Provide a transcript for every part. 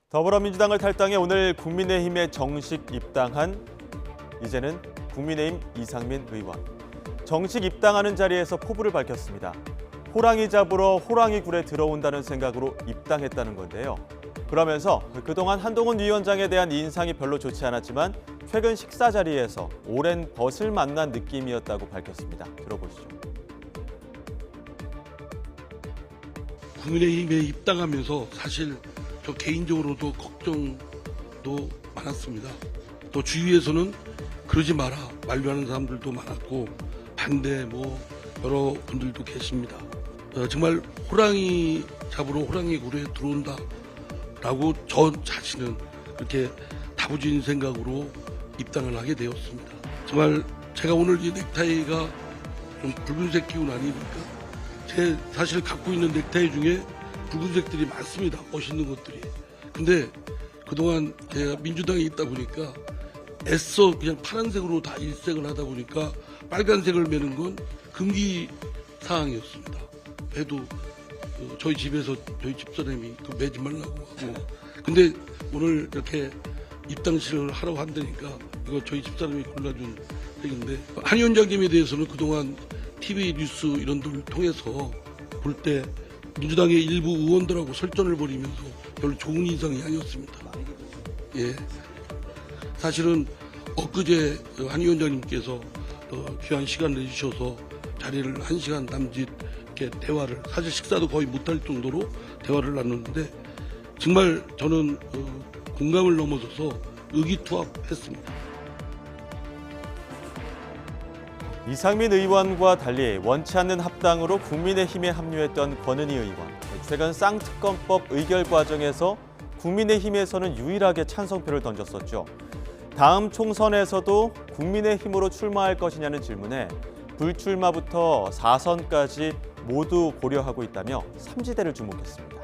더불어민주당을 탈당해 오늘 국민의힘에 정식 입당한 이제는 국민의힘 이상민 의원. 정식 입당하는 자리에서 포부를 밝혔습니다. 호랑이 잡으러 호랑이 굴에 들어온다는 생각으로 입당했다는 건데요. 그러면서 그동안 한동훈 위원장에 대한 인상이 별로 좋지 않았지만 최근 식사 자리에서 오랜 벗을 만난 느낌이었다고 밝혔습니다. 들어보시죠. 국민의힘에 입당하면서 사실 저 개인적으로도 걱정도 많았습니다. 또 주위에서는 그러지 마라 만류하는 사람들도 많았고 반대 여러 분들도 계십니다. 정말 호랑이 잡으러 호랑이 굴에 들어온다라고 저 자신은 그렇게 다부진 생각으로 입당을 하게 되었습니다. 정말 제가 오늘 이 넥타이가 좀 붉은색 기운 아니니까 제 사실 갖고 있는 넥타이 중에 붉은색들이 많습니다. 멋있는 것들이. 근데 그동안 제가 민주당에 있다 보니까 애써 그냥 파란색으로 다 일색을 하다 보니까 빨간색을 매는 건 금기 사항이었습니다. 매도 저희 집에서 저희 집사람이 그 매지 말라고 하고 근데 오늘 이렇게 입당식을 하라고 한다니까 이거 저희 집사람이 골라준 색인데 한 위원장님에 대해서는 그동안 TV 뉴스 이런 들 통해서 볼 때 민주당의 일부 의원들하고 설전을 벌이면서 별로 좋은 인상이 아니었습니다. 예. 사실은 엊그제 한 위원장님께서 귀한 시간 내주셔서 자리를 1시간 남짓 이렇게 대화를 사실 식사도 거의 못할 정도로 대화를 나눴는데 정말 저는 공감을 넘어서서 의기투합했습니다. 이상민 의원과 달리 원치 않는 합당으로 국민의힘에 합류했던 권은희 의원. 최근 쌍특검법 의결 과정에서 국민의힘에서는 유일하게 찬성표를 던졌었죠. 다음 총선에서도 국민의힘으로 출마할 것이냐는 질문에 불출마부터 4선까지 모두 고려하고 있다며 삼지대를 주목했습니다.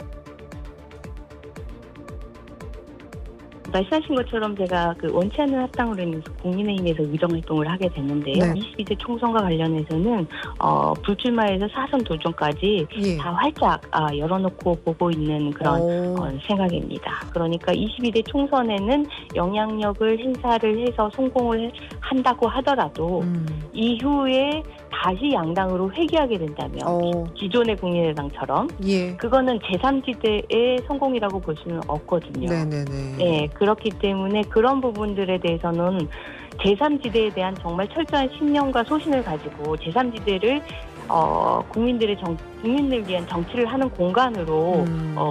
말씀하신 것처럼 제가 원치 않는 합당으로 인해서 국민의힘에서 의정활동을 하게 됐는데요. 네. 22대 총선과 관련해서는 불출마에서 4선 도전까지 예. 다 활짝 열어놓고 보고 있는 그런 생각입니다. 그러니까 22대 총선에는 영향력을 행사를 해서 성공을 한다고 하더라도 이후에 다시 양당으로 회귀하게 된다면 기존의 국민의당처럼 예. 그거는 제3지대의 성공이라고 볼 수는 없거든요. 네네네. 네, 그렇기 때문에 그런 부분들에 대해서는 제3지대에 대한 정말 철저한 신념과 소신을 가지고 제3지대를 국민들 위한 정치를 하는 공간으로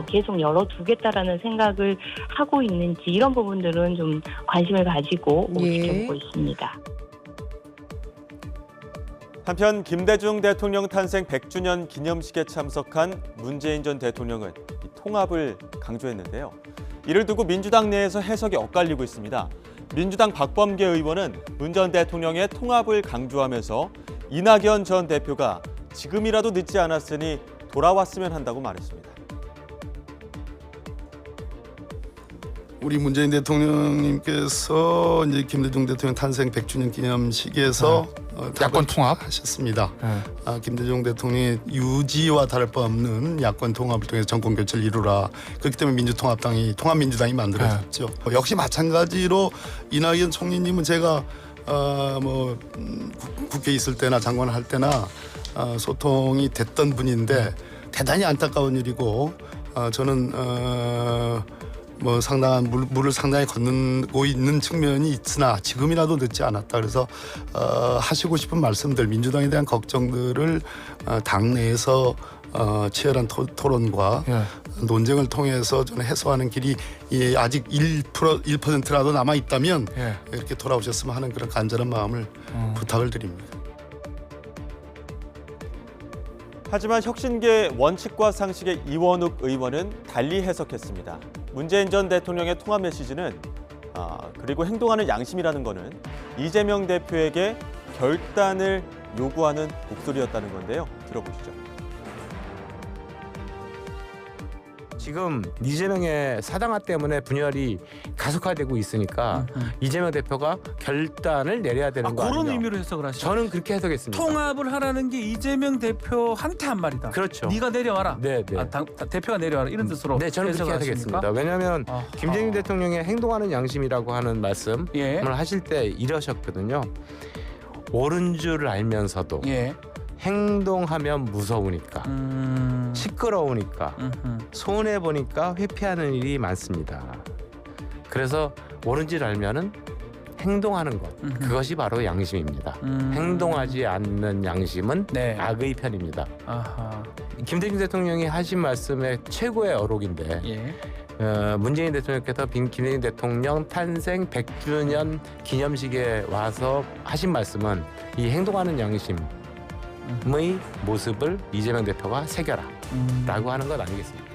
계속 열어두겠다라는 생각을 하고 있는지 이런 부분들은 좀 관심을 가지고 지켜보고 있습니다. 한편 김대중 대통령 탄생 100주년 기념식에 참석한 문재인 전 대통령은 통합을 강조했는데요. 이를 두고 민주당 내에서 해석이 엇갈리고 있습니다. 민주당 박범계 의원은 문 전 대통령의 통합을 강조하면서 이낙연 전 대표가 지금이라도 늦지 않았으니 돌아왔으면 한다고 말했습니다. 우리 문재인 대통령님께서 이제 김대중 대통령 탄생 100주년 기념식에서 야권 통합 하셨습니다. 김대중 대통령의 유지와 다를 바 없는 야권 통합을 통해서 정권 교체를 이루라. 그렇기 때문에 민주통합당이 통합민주당이 만들어졌죠. 역시 마찬가지로 이낙연 총리님은 제가 국회에 있을 때나 장관을 할 때나 소통이 됐던 분인데 대단히 안타까운 일이고 저는 상당한 물을 상당히 걷고 있는 측면이 있으나 지금이라도 늦지 않았다. 그래서 하시고 싶은 말씀들, 민주당에 대한 걱정들을 당내에서 치열한 토론과 논쟁을 통해서 저는 해소하는 길이 아직 1%라도 남아 있다면 이렇게 돌아오셨으면 하는 그런 간절한 마음을 부탁을 드립니다. 하지만 혁신계 원칙과 상식의 이원욱 의원은 달리 해석했습니다. 문재인 전 대통령의 통합 메시지는 그리고 행동하는 양심이라는 거는 이재명 대표에게 결단을 요구하는 목소리였다는 건데요. 들어보시죠. 지금 이재명의 사당화 때문에 분열이 가속화되고 있으니까 이재명 대표가 결단을 내려야 되는 거 그런 아니냐. 의미로 해석을 하시죠. 저는 그렇게 해석했습니다. 통합을 하라는 게 이재명 대표한테 한 말이다. 그렇죠. 네가 내려와라. 네, 네. 대표가 내려와라 이런 뜻으로. 네, 저는 그렇게 해석을 해석했습니다. 하십니까? 왜냐하면 아하. 김대중 대통령의 행동하는 양심이라고 하는 말씀을 예. 하실 때 이러셨거든요. 옳은 줄 알면서도 예. 행동하면 무서우니까 시끄러우니까 손해 보니까 회피하는 일이 많습니다. 그래서 옳은 줄 알면은 행동하는 것 그것이 바로 양심입니다. 행동하지 않는 양심은 네. 악의 편입니다. 아하. 김대중 대통령이 하신 말씀의 최고의 어록인데 예. 문재인 대통령께서 김대중 대통령 탄생 100주년 기념식에 와서 하신 말씀은 이 행동하는 양심의 모습을 이재명 대표가 새겨라 라고 하는 것 아니겠습니까?